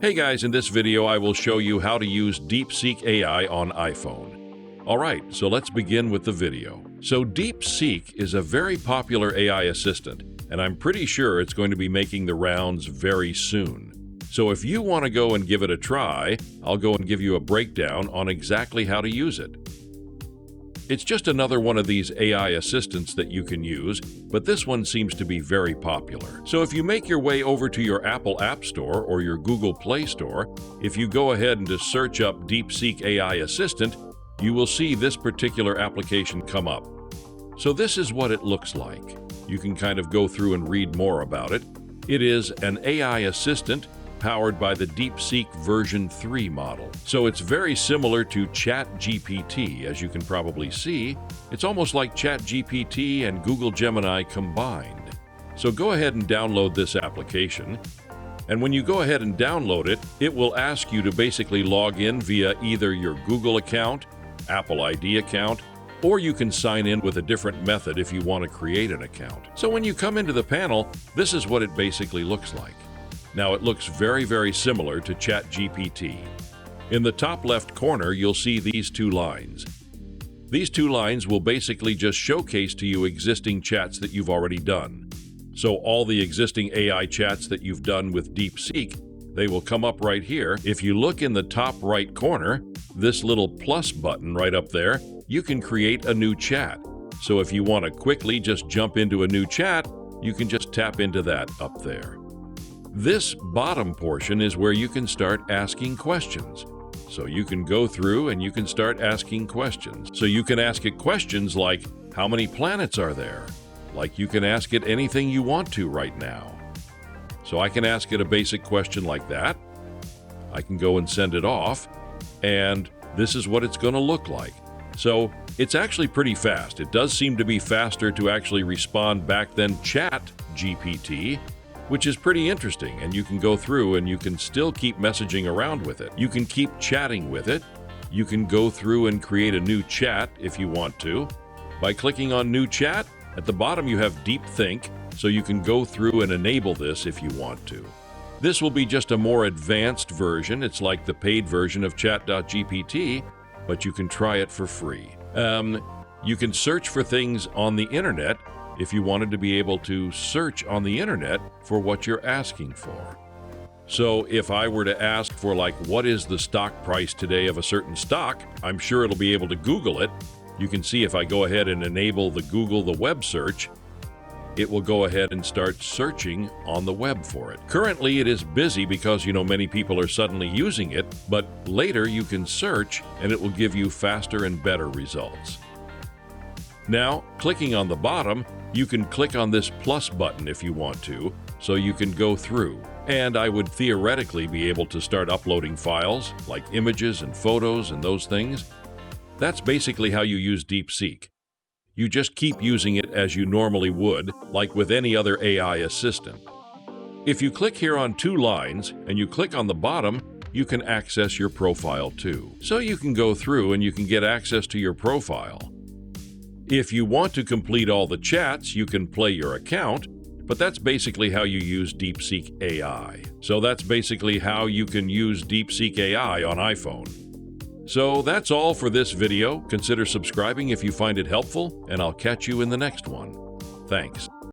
Hey guys, in this video I will show you how to use DeepSeek AI on iPhone. Alright, so let's begin with the video. So DeepSeek is a very popular AI assistant, and I'm pretty sure it's going to be making the rounds very soon. So if you want to go and give it a try, I'll go and give you a breakdown on exactly how to use it. It's just another one of these AI assistants that you can use, but this one seems to be very popular. So if you make your way over to your Apple App Store or your Google Play Store, if you go ahead and just search up DeepSeek AI Assistant, you will see this particular application come up. So this is what it looks like. You can kind of go through and read more about it. It is an AI assistant powered by the DeepSeek version 3 model. So it's very similar to ChatGPT, as you can probably see. It's almost like ChatGPT and Google Gemini combined. So go ahead and download this application. And when you go ahead and download it, it will ask you to basically log in via either your Google account, Apple ID account, or you can sign in with a different method if you want to create an account. So when you come into the panel, this is what it basically looks like. Now it looks very, very similar to ChatGPT. In the top left corner, you'll see these two lines. These two lines will basically just showcase to you existing chats that you've already done. So all the existing AI chats that you've done with DeepSeek, they will come up right here. If you look in the top right corner, this little plus button right up there, you can create a new chat. So if you want to quickly just jump into a new chat, you can just tap into that up there. This bottom portion is where you can start asking questions. So you can go through and you can start asking questions. So you can ask it questions like, how many planets are there? Like you can ask it anything you want to right now. So I can ask it a basic question like that. I can go and send it off, and this is what it's going to look like. So it's actually pretty fast. It does seem to be faster to actually respond back than ChatGPT, which is pretty interesting, and you can go through and you can still keep messaging around with it. You can keep chatting with it. You can go through and create a new chat if you want to. By clicking on New Chat, at the bottom you have Deep Think, so you can go through and enable this if you want to. This will be just a more advanced version. It's like the paid version of Chat.GPT, but you can try it for free. You can search for things on the internet if you wanted to be able to search on the internet for what you're asking for. So if I were to ask for like, what is the stock price today of a certain stock, I'm sure it'll be able to Google it. You can see if I go ahead and enable the web search, it will go ahead and start searching on the web for it. Currently it is busy because many people are suddenly using it, but later you can search and it will give you faster and better results. Now, clicking on the bottom, you can click on this plus button if you want to, so you can go through. And I would theoretically be able to start uploading files, like images and photos and those things. That's basically how you use DeepSeek. You just keep using it as you normally would, like with any other AI assistant. If you click here on two lines, and you click on the bottom, you can access your profile too. So you can go through and you can get access to your profile. If you want to complete all the chats, you can play your account, but that's basically how you use DeepSeek AI. So that's basically how you can use DeepSeek AI on iPhone. So that's all for this video. Consider subscribing if you find it helpful, and I'll catch you in the next one. Thanks.